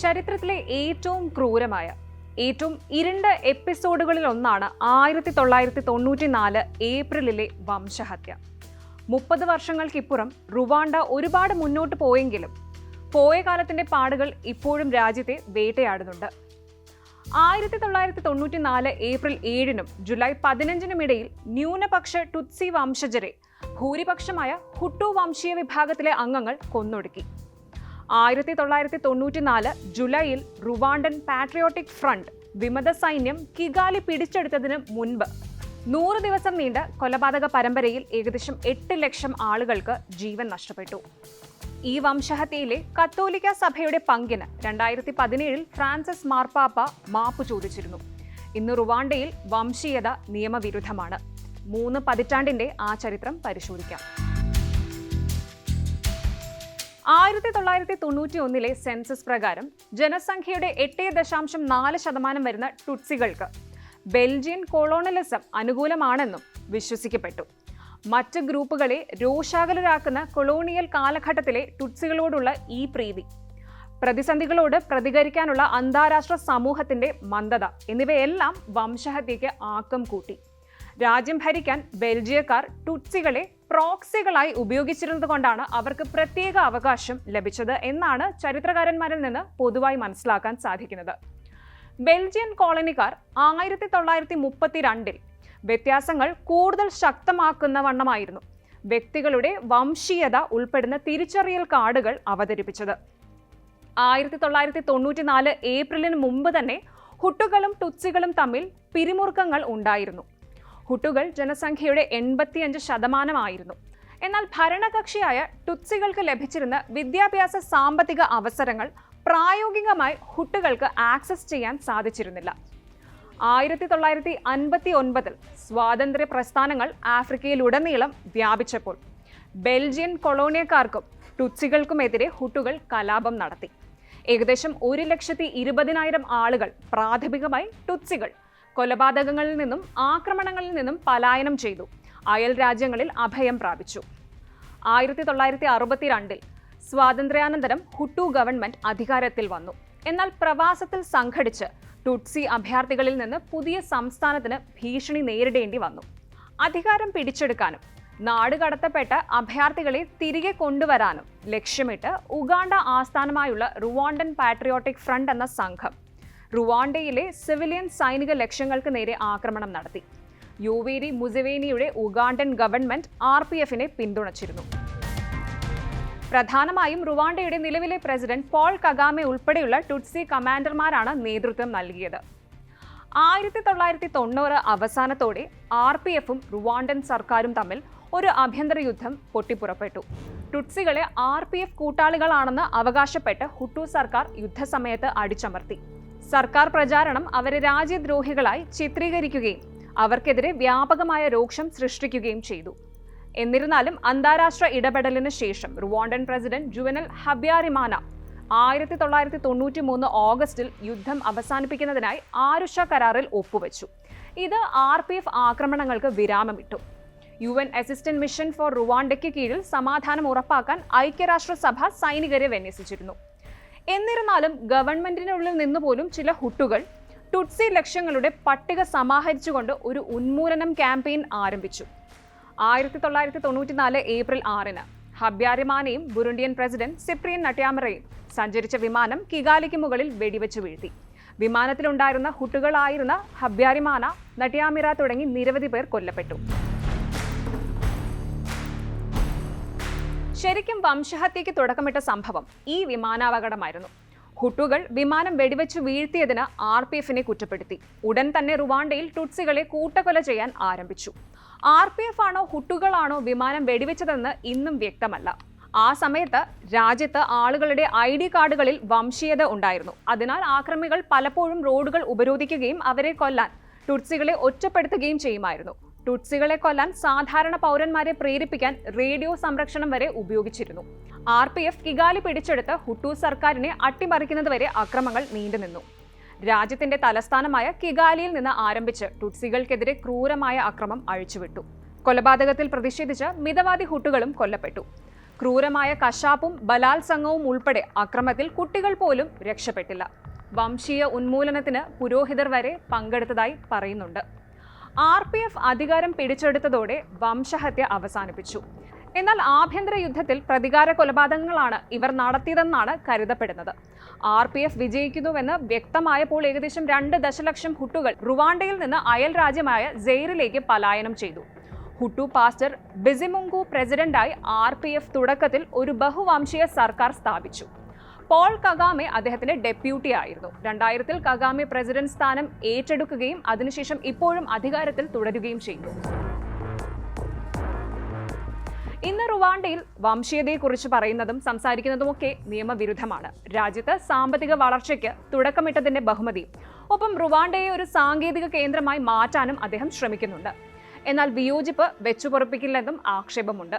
ചരിത്രത്തിലെ ഏറ്റവും ക്രൂരമായ, ഏറ്റവും ഇരുണ്ട എപ്പിസോഡുകളിൽ ഒന്നാണ് 1994 ഏപ്രിലിലെ വംശഹത്യ. 30 വർഷങ്ങൾക്കിപ്പുറം റുവാണ്ട ഒരുപാട് മുന്നോട്ട് പോയെങ്കിലും പോയ കാലത്തിന്റെ പാടുകൾ ഇപ്പോഴും രാജ്യത്തെ വേട്ടയാടുന്നുണ്ട്. 1994 ഏപ്രിൽ 7-നും ജൂലൈ 15-നും ഇടയിൽ ന്യൂനപക്ഷ ടുത്സി വംശജരെ ഭൂരിപക്ഷമായ ഹുട്ടു വംശീയ വിഭാഗത്തിലെ അംഗങ്ങൾ കൊന്നൊടുക്കി. 1994 ജൂലൈയിൽ റുവാണ്ടൻ പാട്രിയോട്ടിക് ഫ്രണ്ട് വിമത സൈന്യം കിഗാലി പിടിച്ചെടുത്തതിന് മുൻപ് 100 ദിവസം നീണ്ട കൊലപാതക പരമ്പരയിൽ ഏകദേശം 8 ലക്ഷം ആളുകൾക്ക് ജീവൻ നഷ്ടപ്പെട്ടു. ഈ വംശഹത്യയിലെ കത്തോലിക്ക സഭയുടെ പങ്കിന് 2017 ഫ്രാൻസിസ് മാർപ്പാപ്പ മാപ്പ് ചോദിച്ചിരുന്നു. ഇന്ന് റുവാണ്ടയിൽ വംശീയത നിയമവിരുദ്ധമാണ്. 3 പതിറ്റാണ്ടിന്റെ ആ ചരിത്രം പരിശോധിക്കാം. 1991 സെൻസസ് പ്രകാരം ജനസംഖ്യയുടെ 8.4% വരുന്ന ടുട്സികൾക്ക് ബെൽജിയൻ കൊളോണിയലിസം അനുകൂലമാണെന്നും വിശ്വസിക്കപ്പെട്ടു. മറ്റ് ഗ്രൂപ്പുകളെ രോഷാകുലരാക്കുന്ന കൊളോണിയൽ കാലഘട്ടത്തിലെ ടുട്സികളോടുള്ള ഈ പ്രീതി, പ്രതിസന്ധികളോട് പ്രതികരിക്കാനുള്ള അന്താരാഷ്ട്ര സമൂഹത്തിന്റെ മന്ദത എന്നിവയെല്ലാം വംശഹത്യയ്ക്ക് ആക്കം കൂട്ടി. രാജ്യം ഭരിക്കാൻ ബെൽജിയക്കാർ ടുട്സികളെ പ്രോക്സികളായി ഉപയോഗിച്ചിരുന്നത് കൊണ്ടാണ് അവർക്ക് പ്രത്യേക അവകാശം ലഭിച്ചത് എന്നാണ് ചരിത്രകാരന്മാരിൽ നിന്ന് പൊതുവായി മനസ്സിലാക്കാൻ സാധിക്കുന്നത്. ബെൽജിയൻ കോളനിക്കാർ 1932 വ്യത്യാസങ്ങൾ കൂടുതൽ ശക്തമാക്കുന്ന വണ്ണമായിരുന്നു വ്യക്തികളുടെ വംശീയത ഉൾപ്പെടുന്ന തിരിച്ചറിയൽ കാർഡുകൾ അവതരിപ്പിച്ചത്. 1994 ഏപ്രിലിന് മുമ്പ് തന്നെ ഹുട്ടുകളും ടുട്സികളും തമ്മിൽ പിരിമുറുക്കങ്ങൾ ഉണ്ടായിരുന്നു. ഹുട്ടുകൾ ജനസംഖ്യയുടെ 85% എന്നാൽ ഭരണകക്ഷിയായ ടുട്സികൾക്ക് ലഭിച്ചിരുന്ന വിദ്യാഭ്യാസ സാമ്പത്തിക അവസരങ്ങൾ പ്രായോഗികമായി ഹുട്ടുകൾക്ക് ആക്സസ് ചെയ്യാൻ സാധിച്ചിരുന്നില്ല. 1959 സ്വാതന്ത്ര്യ പ്രസ്ഥാനങ്ങൾ ആഫ്രിക്കയിലുടനീളം വ്യാപിച്ചപ്പോൾ ബെൽജിയൻ കൊളോണിയക്കാർക്കും ടുട്സികൾക്കുമെതിരെ ഹുട്ടുകൾ കലാപം നടത്തി. ഏകദേശം 1,20,000 ആളുകൾ, പ്രാഥമികമായി ടുട്സികൾ, കൊലപാതകങ്ങളിൽ നിന്നും ആക്രമണങ്ങളിൽ നിന്നും പലായനം ചെയ്തു അയൽ രാജ്യങ്ങളിൽ അഭയം പ്രാപിച്ചു. 1962 സ്വാതന്ത്ര്യാനന്തരം ഹുട്ടു ഗവൺമെന്റ് അധികാരത്തിൽ വന്നു. എന്നാൽ പ്രവാസത്തിൽ സംഘടിച്ച് ടുട്സി അഭയാർത്ഥികളിൽ നിന്ന് പുതിയ സംസ്ഥാനത്തിന് ഭീഷണി നേരിടേണ്ടി വന്നു. അധികാരം പിടിച്ചെടുക്കാനും നാടുകടത്തപ്പെട്ട അഭയാർത്ഥികളെ തിരികെ കൊണ്ടുവരാനും ലക്ഷ്യമിട്ട് ഉഗാണ്ട ആസ്ഥാനമായുള്ള റുവാണ്ടൻ പാട്രിയോട്ടിക് ഫ്രണ്ട് എന്ന സംഘം റുവാണ്ടയിലെ സിവിലിയൻ സൈനിക ലക്ഷ്യങ്ങൾക്ക് നേരെ ആക്രമണം നടത്തി. യോവേരി മുസവേനിയുടെ ഉഗാണ്ടൻ ഗവൺമെന്റ് RPFനെ പിന്തുണച്ചിരുന്നു. പ്രധാനമായും റുവാണ്ടയുടെ നിലവിലെ പ്രസിഡന്റ് പോൾ കഗാമെ ഉൾപ്പെടെയുള്ള ടുട്സി കമാൻഡർമാരാണ് നേതൃത്വം നൽകിയത്. 1990 അവസാനത്തോടെ RPFും റുവാണ്ടൻ സർക്കാരും തമ്മിൽ ഒരു ആഭ്യന്തര യുദ്ധം പൊട്ടിപ്പുറപ്പെട്ടു. ടുട്സികളെ RPF കൂട്ടാളികളാണെന്ന് അവകാശപ്പെട്ട് ഹുട്ടു സർക്കാർ യുദ്ധസമയത്ത് അടിച്ചമർത്തി. സർക്കാർ പ്രചാരണം അവരെ രാജ്യദ്രോഹികളായി ചിത്രീകരിക്കുകയും അവർക്കെതിരെ വ്യാപകമായ രോക്ഷം സൃഷ്ടിക്കുകയും ചെയ്തു. എന്നിരുന്നാലും അന്താരാഷ്ട്ര ഇടപെടലിന് ശേഷം റുവാണ്ടൻ പ്രസിഡന്റ് ജുവനൽ ഹബ്യാരിമാന 1993 ഓഗസ്റ്റിൽ യുദ്ധം അവസാനിപ്പിക്കുന്നതിനായി ആരുഷ കരാറിൽ ഒപ്പുവെച്ചു. ഇത് RPF ആക്രമണങ്ങൾക്ക് വിരാമമിട്ടു. UN അസിസ്റ്റന്റ് മിഷൻ ഫോർ റുവാണ്ടയ്ക്ക് കീഴിൽ സമാധാനം ഉറപ്പാക്കാൻ ഐക്യരാഷ്ട്രസഭ സൈനികരെ വിന്യസിച്ചിരുന്നു. എന്നിരുന്നാലും ഗവൺമെന്റിനുള്ളിൽ നിന്നുപോലും ചില ഹുട്ടുകൾ ടുട്സി ലക്ഷ്യങ്ങളുടെ പട്ടിക സമാഹരിച്ചുകൊണ്ട് ഒരു ഉന്മൂലനം ക്യാമ്പയിൻ ആരംഭിച്ചു. 1994 ഏപ്രിൽ 6-ന് ഹബ്യാരിമാനയും ബുറുണ്ടിയൻ പ്രസിഡന്റ് സിപ്രിയൻ നട്യാമിറയും സഞ്ചരിച്ച വിമാനം കിഗാലിക്ക് മുകളിൽ വെടിവെച്ച് വീഴ്ത്തി. വിമാനത്തിലുണ്ടായിരുന്ന ഹുട്ടുകളായിരുന്ന ഹബ്യാരിമാന, നട്യാമിറ തുടങ്ങി നിരവധി പേർ കൊല്ലപ്പെട്ടു. ശരിക്കും വംശഹത്യയ്ക്ക് തുടക്കമിട്ട സംഭവം ഈ വിമാനാപകടമായിരുന്നു. ഹുട്ടുകൾ വിമാനം വെടിവെച്ച് വീഴ്ത്തിയതിന് RPFനെ കുറ്റപ്പെടുത്തി. ഉടൻ തന്നെ റുവാണ്ടയിൽ ടുട്സികളെ കൂട്ടക്കൊല ചെയ്യാൻ ആരംഭിച്ചു. RPF ആണോ ഹുട്ടുകളാണോ വിമാനം വെടിവെച്ചതെന്ന് ഇന്നും വ്യക്തമല്ല. ആ സമയത്ത് രാജ്യത്ത് ആളുകളുടെ ID കാർഡുകളിൽ വംശീയത ഉണ്ടായിരുന്നു. അതിനാൽ ആക്രമികൾ പലപ്പോഴും റോഡുകൾ ഉപരോധിക്കുകയും അവരെ കൊല്ലാൻ ടുട്സികളെ ഒറ്റപ്പെടുത്തുകയും ചെയ്യുമായിരുന്നു. ടുട്സികളെ കൊല്ലാൻ സാധാരണ പൗരന്മാരെ പ്രേരിപ്പിക്കാൻ റേഡിയോ സംരക്ഷണം വരെ ഉപയോഗിച്ചിരുന്നു. RPF കിഗാലി പിടിച്ചെടുത്ത് ഹുട്ടു സർക്കാരിനെ അട്ടിമറിക്കുന്നതുവരെ അക്രമങ്ങൾ നീണ്ടുനിന്നു. രാജ്യത്തിന്റെ തലസ്ഥാനമായ കിഗാലിയിൽ നിന്ന് ആരംഭിച്ച് ടുട്സികൾക്കെതിരെ ക്രൂരമായ അക്രമം അഴിച്ചുവിട്ടു. കൊലപാതകത്തിൽ പ്രതിഷേധിച്ച് മിതവാദി ഹുട്ടുകളും കൊല്ലപ്പെട്ടു. ക്രൂരമായ കശാപ്പും ബലാത്സംഗവും ഉൾപ്പെടെ അക്രമത്തിൽ കുട്ടികൾ പോലും രക്ഷപ്പെട്ടില്ല. വംശീയ ഉന്മൂലനത്തിന് പുരോഹിതർ വരെ പങ്കെടുത്തതായി പറയുന്നുണ്ട്. RPF അധികാരം പിടിച്ചെടുത്തതോടെ വംശഹത്യ അവസാനിപ്പിച്ചു. എന്നാൽ ആഭ്യന്തര യുദ്ധത്തിൽ പ്രതികാര കൊലപാതകങ്ങളാണ് ഇവർ നടത്തിയതെന്നാണ് കരുതപ്പെടുന്നത്. RPF വിജയിക്കുന്നുവെന്ന് വ്യക്തമായപ്പോൾ ഏകദേശം 2 ദശലക്ഷം ഹുട്ടുകൾ റുവാണ്ടയിൽ നിന്ന് അയൽ രാജ്യമായ സെയ്റിലേക്ക് പലായനം ചെയ്തു. ഹുട്ടു പാസ്റ്റർ ബിസിമുങ്കു പ്രസിഡന്റായി RPF തുടക്കത്തിൽ ഒരു ബഹുവംശീയ സർക്കാർ സ്ഥാപിച്ചു. പോൾ കഗാമെ അദ്ദേഹത്തിന്റെ ഡെപ്യൂട്ടി ആയിരുന്നു. 2000-ൽ കഗാമെ പ്രസിഡന്റ് സ്ഥാനം ഏറ്റെടുക്കുകയും അതിനുശേഷം ഇപ്പോഴും അധികാരത്തിൽ തുടരുകയും ചെയ്തു. ഇന്ന് റുവാണ്ടയിൽ വംശീയതയെക്കുറിച്ച് പറയുന്നതും സംസാരിക്കുന്നതുമൊക്കെ നിയമവിരുദ്ധമാണ്. രാജ്യത്ത് സാമ്പത്തിക വളർച്ചയ്ക്ക് തുടക്കമിട്ടതിന്റെ ബഹുമതി. ഒപ്പം റുവാണ്ടയെ ഒരു സാങ്കേതിക കേന്ദ്രമായി മാറ്റാനും അദ്ദേഹം ശ്രമിക്കുന്നുണ്ട്. എന്നാൽ വിയോജിപ്പ് വെച്ചുപൊറുപ്പിക്കില്ലെന്നും ആക്ഷേപമുണ്ട്.